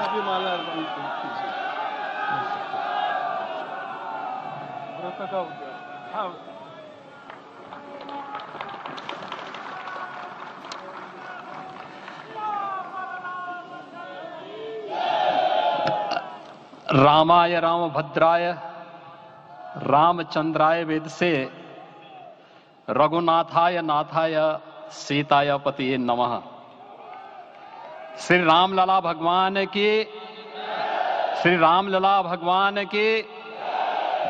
अभी माला अर्पण कीजिए। व्रत का उद्यान। हाँ, रामाय रामभद्राय रामचंद्राय वेदसे रघुनाथाय नाथाय सीताय पतिये नमः। श्री रामलला भगवान की, श्री रामलला भगवान की,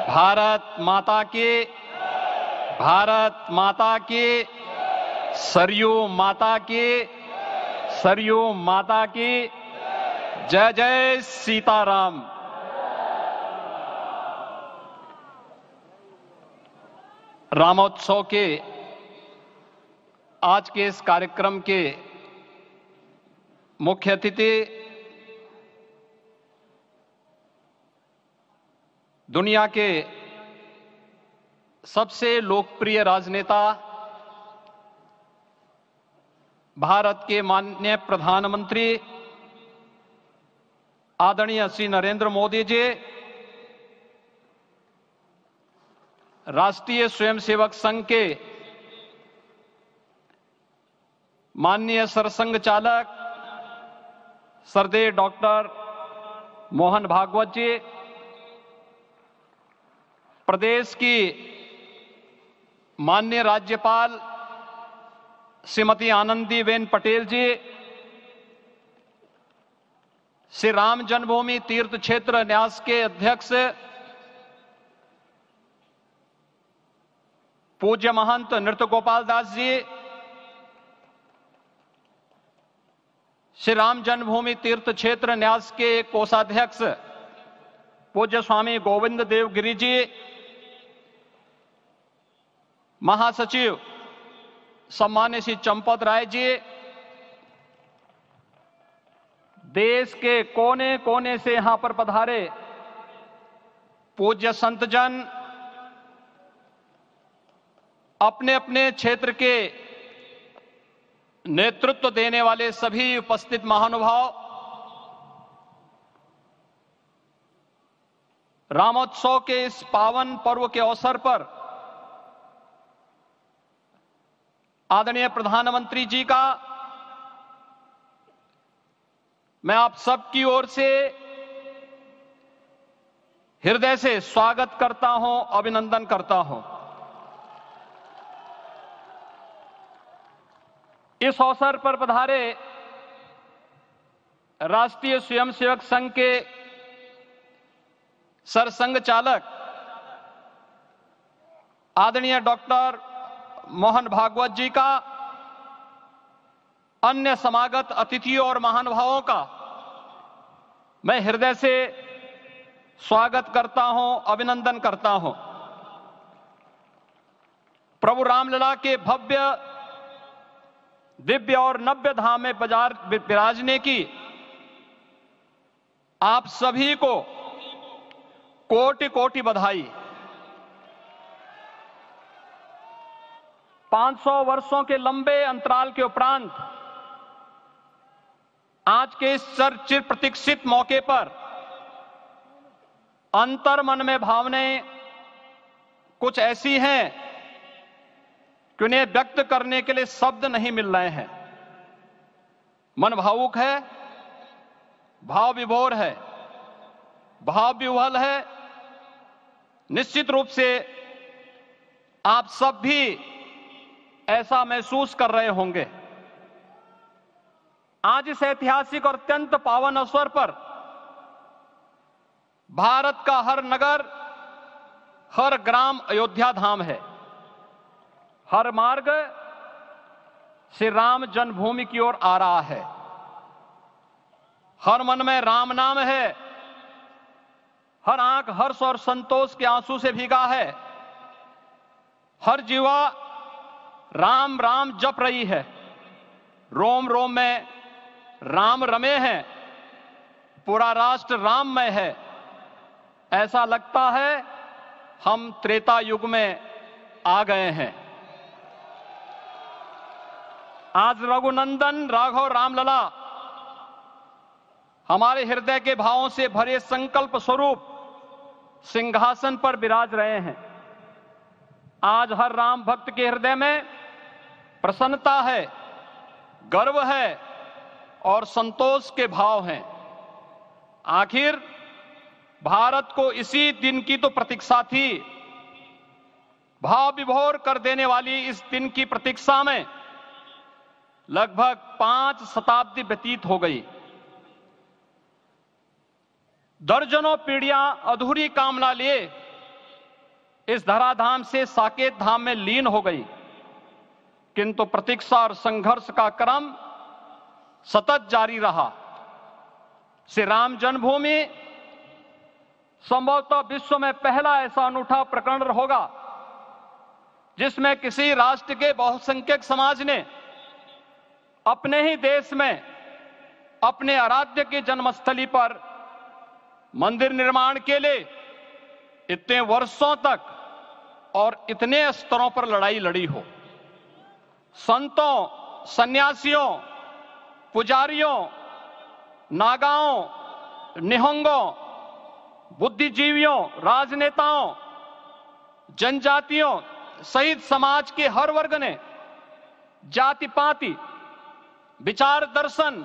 भारत माता की, भारत माता की, सरयू माता की, सरयू माता की जय जय सीताराम। रामोत्सव के आज के इस कार्यक्रम के मुख्य अतिथि दुनिया के सबसे लोकप्रिय राजनेता भारत के माननीय प्रधानमंत्री आदरणीय श्री नरेंद्र मोदी जी, राष्ट्रीय स्वयंसेवक संघ के माननीय सरसंघ चालक श्रद्धेय डॉक्टर मोहन भागवत जी, प्रदेश की माननीय राज्यपाल श्रीमती आनंदीबेन पटेल जी, श्री राम जन्मभूमि तीर्थ क्षेत्र न्यास के अध्यक्ष पूज्य महंत नृत्य गोपाल दास जी, श्री राम जन्मभूमि तीर्थ क्षेत्र न्यास के कोषाध्यक्ष पूज्य स्वामी गोविंद देव गिरि जी, महासचिव सम्मान्य श्री चंपत राय जी, देश के कोने कोने से यहां पर पधारे पूज्य संतजन, अपने अपने क्षेत्र के नेतृत्व देने वाले सभी उपस्थित महानुभाव, रामोत्सव के इस पावन पर्व के अवसर पर आदरणीय प्रधानमंत्री जी का मैं आप सबकी ओर से हृदय से स्वागत करता हूं, अभिनंदन करता हूं। इस अवसर पर पधारे राष्ट्रीय स्वयंसेवक संघ के सरसंघ चालक आदरणीय डॉक्टर मोहन भागवत जी का, अन्य समागत अतिथियों और महानुभावों का मैं हृदय से स्वागत करता हूं, अभिनंदन करता हूं। प्रभु रामलला के भव्य दिव्य और नव्य धाम में विराजने की आप सभी को कोटि कोटि बधाई। 500 वर्षों के लंबे अंतराल के उपरांत आज के इस चिर प्रतीक्षित मौके पर अंतर मन में भावनाएं कुछ ऐसी हैं कि उन्हें व्यक्त करने के लिए शब्द नहीं मिल रहे हैं। मन भावुक है, भाव विभोर है, भाव विह्वल है। निश्चित रूप से आप सब भी ऐसा महसूस कर रहे होंगे। आज इस ऐतिहासिक और अत्यंत पावन अवसर पर भारत का हर नगर, हर ग्राम अयोध्या धाम है। हर मार्ग श्री राम जन्मभूमि की ओर आ रहा है। हर मन में राम नाम है, हर आंख हर्ष और संतोष के आंसू से भीगा है। हर जीवा राम राम जप रही है। रोम रोम में राम रमे हैं, पूरा राष्ट्र राममय है। ऐसा लगता है हम त्रेता युग में आ गए हैं। आज रघुनंदन राघव रामलला हमारे हृदय के भावों से भरे संकल्प स्वरूप सिंहासन पर विराज रहे हैं। आज हर राम भक्त के हृदय में प्रसन्नता है, गर्व है और संतोष के भाव हैं। आखिर भारत को इसी दिन की तो प्रतीक्षा थी। भाव विभोर कर देने वाली इस दिन की प्रतीक्षा में लगभग 5 शताब्दी व्यतीत हो गई। दर्जनों पीढ़ियां अधूरी कामना लिए इस धराधाम से साकेत धाम में लीन हो गई, किंतु प्रतीक्षा और संघर्ष का क्रम सतत जारी रहा। श्री राम जन्मभूमि संभवतः विश्व में पहला ऐसा अनूठा प्रकरण होगा जिसमें किसी राष्ट्र के बहुसंख्यक समाज ने अपने ही देश में अपने आराध्य की जन्मस्थली पर मंदिर निर्माण के लिए इतने वर्षों तक और इतने स्तरों पर लड़ाई लड़ी हो। संतों, सन्यासियों, पुजारियों, नागाओं, निहंगों, बुद्धिजीवियों, राजनेताओं, जनजातियों सहित समाज के हर वर्ग ने जाति पाति, विचार दर्शन,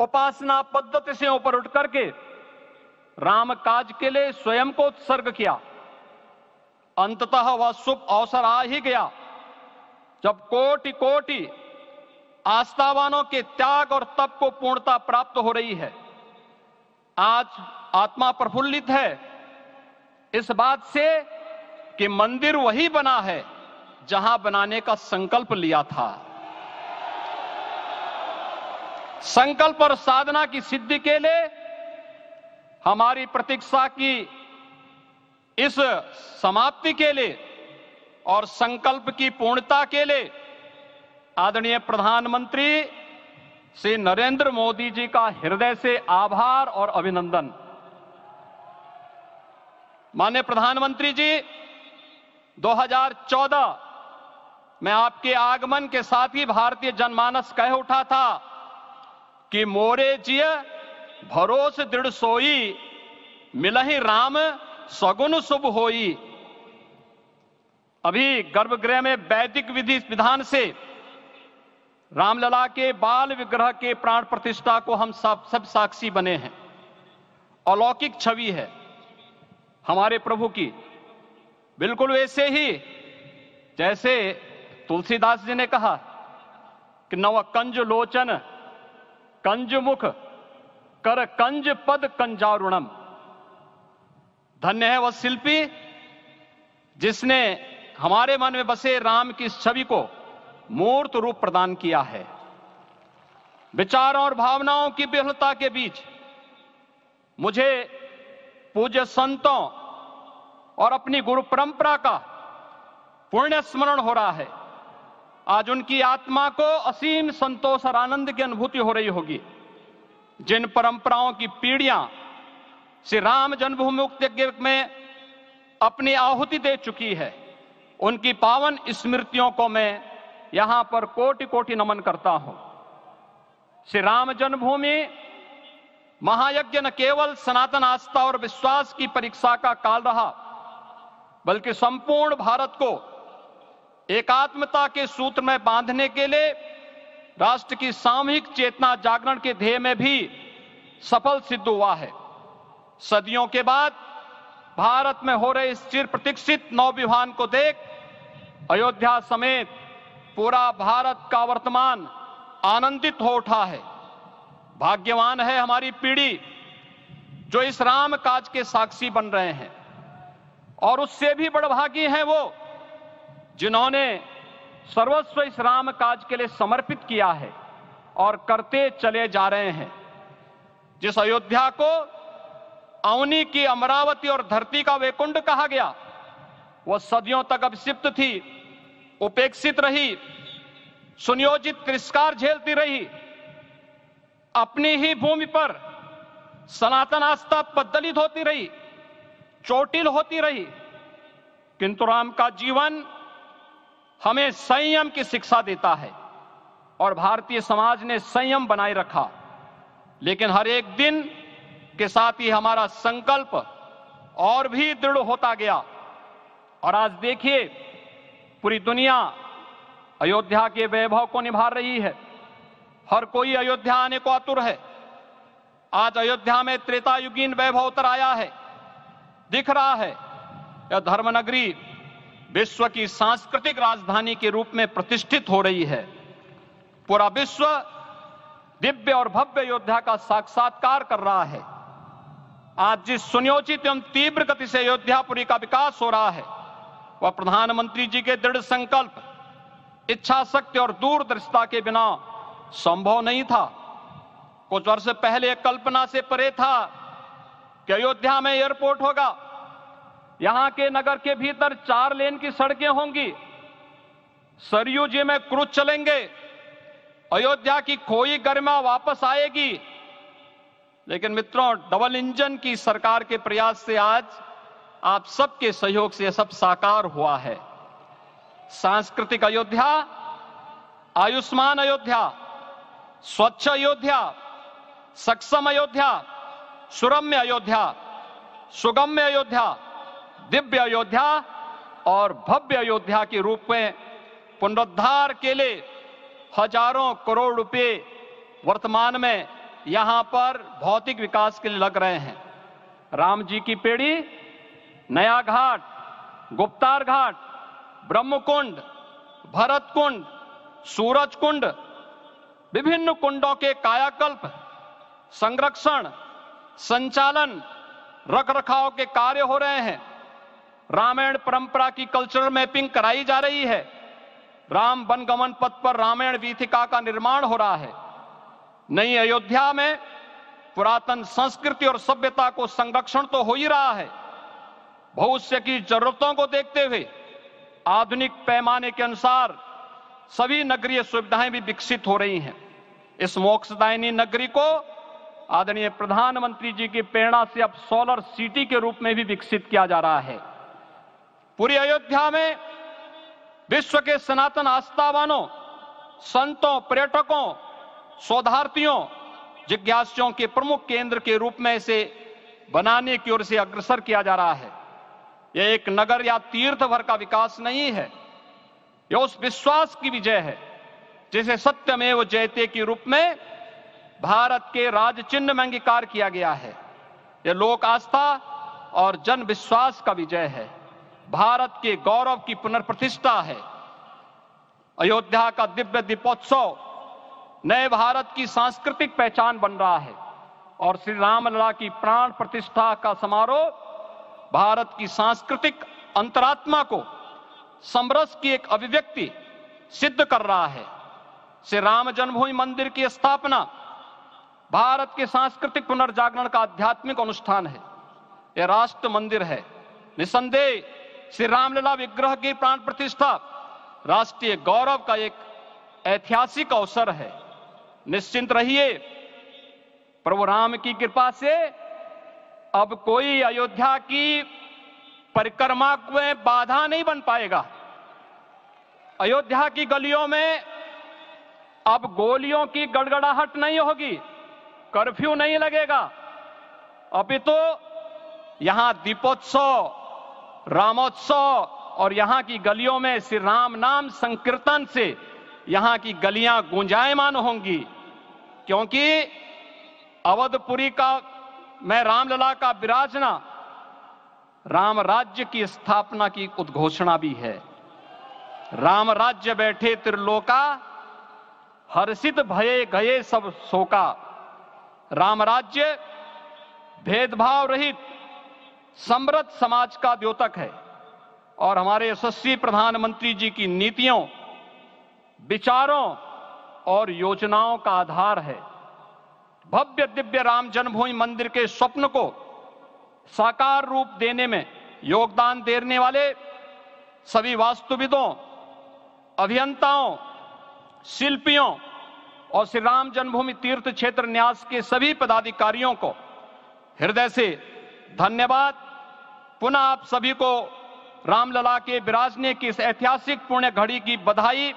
उपासना पद्धति से ऊपर उठ करके राम काज के लिए स्वयं को उत्सर्ग किया। अंततः वह शुभ अवसर आ ही गया जब कोटि कोटि आस्थावानों के त्याग और तप को पूर्णता प्राप्त हो रही है। आज आत्मा प्रफुल्लित है इस बात से कि मंदिर वही बना है जहां बनाने का संकल्प लिया था। संकल्प और साधना की सिद्धि के लिए हमारी प्रतीक्षा की इस समाप्ति के लिए और संकल्प की पूर्णता के लिए आदरणीय प्रधानमंत्री श्री नरेंद्र मोदी जी का हृदय से आभार और अभिनंदन। माननीय प्रधानमंत्री जी, 2014 में आपके आगमन के साथ ही भारतीय जनमानस कह उठा था कि मोरे जिय भरोस दृढ़ सोई, मिलहि राम सगुन शुभ होई। अभी गर्भगृह में वैदिक विधि विधान से रामलला के बाल विग्रह के प्राण प्रतिष्ठा को हम सब साक्षी बने हैं। अलौकिक छवि है हमारे प्रभु की, बिल्कुल वैसे ही जैसे तुलसीदास जी ने कहा कि नव कंज लोचन कंज मुख कर कंज पद कंजारुणम। धन्य है वह शिल्पी जिसने हमारे मन में बसे राम की छवि को मूर्त रूप प्रदान किया है। विचारों और भावनाओं की विहलता के बीच मुझे पूज्य संतों और अपनी गुरु परंपरा का पुण्य स्मरण हो रहा है। आज उनकी आत्मा को असीम संतोष और आनंद की अनुभूति हो रही होगी। जिन परंपराओं की पीढ़ियां श्री राम जन्मभूमि मुक्ति यज्ञ में अपनी आहुति दे चुकी है, उनकी पावन स्मृतियों को मैं यहां पर कोटि कोटि नमन करता हूं। श्री राम जन्मभूमि महायज्ञ न केवल सनातन आस्था और विश्वास की परीक्षा का काल रहा, बल्कि संपूर्ण भारत को एकात्मता के सूत्र में बांधने के लिए राष्ट्र की सामूहिक चेतना जागरण के ध्येय में भी सफल सिद्ध हुआ है। सदियों के बाद भारत में हो रहे इस चिर प्रतीक्षित नवविवाह को देख अयोध्या समेत पूरा भारत का वर्तमान आनंदित हो उठा है। भाग्यवान है हमारी पीढ़ी जो इस राम काज के साक्षी बन रहे हैं, और उससे भी बड़भागी हैं वो जिन्होंने सर्वस्व इस राम काज के लिए समर्पित किया है और करते चले जा रहे हैं। जिस अयोध्या को अवनी की अमरावती और धरती का वैकुंठ कहा गया, वह सदियों तक अभिषिप्त थी, उपेक्षित रही, सुनियोजित तिरस्कार झेलती रही। अपनी ही भूमि पर सनातन आस्था पद्दलित होती रही, चोटिल होती रही, किंतु राम का जीवन हमें संयम की शिक्षा देता है और भारतीय समाज ने संयम बनाए रखा। लेकिन हर एक दिन के साथ ही हमारा संकल्प और भी दृढ़ होता गया। और आज देखिए, पूरी दुनिया अयोध्या के वैभव को निभा रही है। हर कोई अयोध्या आने को आतुर है। आज अयोध्या में त्रेतायुगीन वैभव उतर आया है। दिख रहा है यह धर्मनगरी विश्व की सांस्कृतिक राजधानी के रूप में प्रतिष्ठित हो रही है। पूरा विश्व दिव्य और भव्य अयोध्या का साक्षात्कार कर रहा है। आज जिस सुनियोजित एवं तीव्र गति से अयोध्यापुरी का विकास हो रहा है, वह प्रधानमंत्री जी के दृढ़ संकल्प, इच्छा शक्ति और दूरदर्शिता के बिना संभव नहीं था। कुछ वर्ष पहले कल्पना से परे था कि अयोध्या में एयरपोर्ट होगा, यहां के नगर के भीतर 4 लेन की सड़कें होंगी, सरयू जी में क्रूज चलेंगे, अयोध्या की खोई गरिमा वापस आएगी। लेकिन मित्रों, डबल इंजन की सरकार के प्रयास से आज आप सबके सहयोग से यह सब साकार हुआ है। सांस्कृतिक अयोध्या, आयुष्मान अयोध्या, स्वच्छ अयोध्या, सक्षम अयोध्या, सुरम्य अयोध्या, सुगम्य अयोध्या, दिव्य अयोध्या और भव्य अयोध्या के रूप में पुनरुद्धार के लिए हजारों करोड़ रुपए वर्तमान में यहां पर भौतिक विकास के लिए लग रहे हैं। राम जी की पेड़ी, नया घाट, गुप्तार घाट, ब्रह्मकुंड, भरत कुंड, सूरज कुंड, विभिन्न कुंडों के कायाकल्प, संरक्षण, संचालन, रखरखाव के कार्य हो रहे हैं। रामायण परंपरा की कल्चरल मैपिंग कराई जा रही है। राम वनगमन पथ पर रामायण वीथिका का निर्माण हो रहा है। नई अयोध्या में पुरातन संस्कृति और सभ्यता को संरक्षण तो हो ही रहा है, भविष्य की जरूरतों को देखते हुए आधुनिक पैमाने के अनुसार सभी नगरीय सुविधाएं भी विकसित हो रही हैं। इस मोक्षदायिनी नगरी को आदरणीय प्रधानमंत्री जी की प्रेरणा से अब सोलर सिटी के रूप में भी विकसित किया जा रहा है। पूरी अयोध्या में विश्व के सनातन आस्थावानों, संतों, पर्यटकों, शोधार्थियों, जिज्ञासुओं के प्रमुख केंद्र के रूप में इसे बनाने की ओर से अग्रसर किया जा रहा है। यह एक नगर या तीर्थ भर का विकास नहीं है, यह उस विश्वास की विजय है जिसे सत्यमेव जयते के रूप में भारत के राज चिन्ह में अंगीकार किया गया है। यह लोक आस्था और जन विश्वास का विजय है, भारत के गौरव की पुनर्प्रतिष्ठा है। अयोध्या का दिव्य दीपोत्सव नए भारत की सांस्कृतिक पहचान बन रहा है और श्री रामलला की प्राण प्रतिष्ठा का समारोह भारत की सांस्कृतिक अंतरात्मा को समरस की एक अभिव्यक्ति सिद्ध कर रहा है। श्री राम जन्मभूमि मंदिर की स्थापना भारत के सांस्कृतिक पुनर्जागरण का आध्यात्मिक अनुष्ठान है। यह राष्ट्र मंदिर है। निसंदेह श्री रामलला विग्रह की प्राण प्रतिष्ठा राष्ट्रीय गौरव का एक ऐतिहासिक अवसर है। निश्चिंत रहिए, प्रभु राम की कृपा से अब कोई अयोध्या की परिक्रमा में बाधा नहीं बन पाएगा। अयोध्या की गलियों में अब गोलियों की गड़गड़ाहट नहीं होगी, कर्फ्यू नहीं लगेगा। अपितु यहां दीपोत्सव, रामोत्सव और यहां की गलियों में श्री राम नाम संकीर्तन से यहां की गलियां गुंजायमान होंगी, क्योंकि अवधपुरी का मैं रामलला का विराजना राम राज्य की स्थापना की उद्घोषणा भी है। राम राज्य बैठे त्रिलोका, हर्षित भये गए सब शोका। राम राज्य भेदभाव रहित समृद्ध समाज का द्योतक है और हमारे यशस्वी प्रधानमंत्री जी की नीतियों, विचारों और योजनाओं का आधार है। भव्य दिव्य राम जन्मभूमि मंदिर के स्वप्न को साकार रूप देने में योगदान देने वाले सभी वास्तुविदों, अभियंताओं, शिल्पियों और श्री राम जन्मभूमि तीर्थ क्षेत्र न्यास के सभी पदाधिकारियों को हृदय से धन्यवाद। पुनः आप सभी को रामलला के विराजने की इस ऐतिहासिक पुण्य घड़ी की बधाई।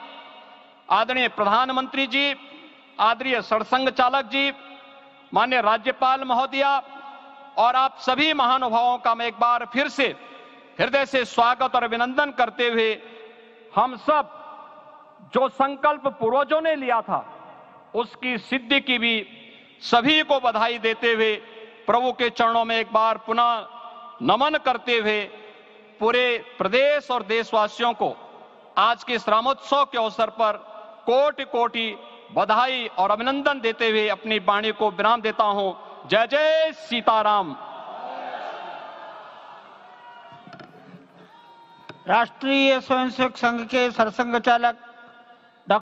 आदरणीय प्रधानमंत्री जी, आदरणीय सरसंघ चालक जी, माननीय राज्यपाल महोदया और आप सभी महानुभावों का मैं एक बार फिर से हृदय से स्वागत और अभिनंदन करते हुए हम सब जो संकल्प पूर्वजों ने लिया था उसकी सिद्धि की भी सभी को बधाई देते हुए प्रभु के चरणों में एक बार पुनः नमन करते हुए पूरे प्रदेश और देशवासियों को आज के इस रामोत्सव के अवसर पर कोटि कोटि बधाई और अभिनंदन देते हुए अपनी वाणी को विराम देता हूं। जय जय सीताराम। राष्ट्रीय स्वयंसेवक संघ के सरसंघ चालक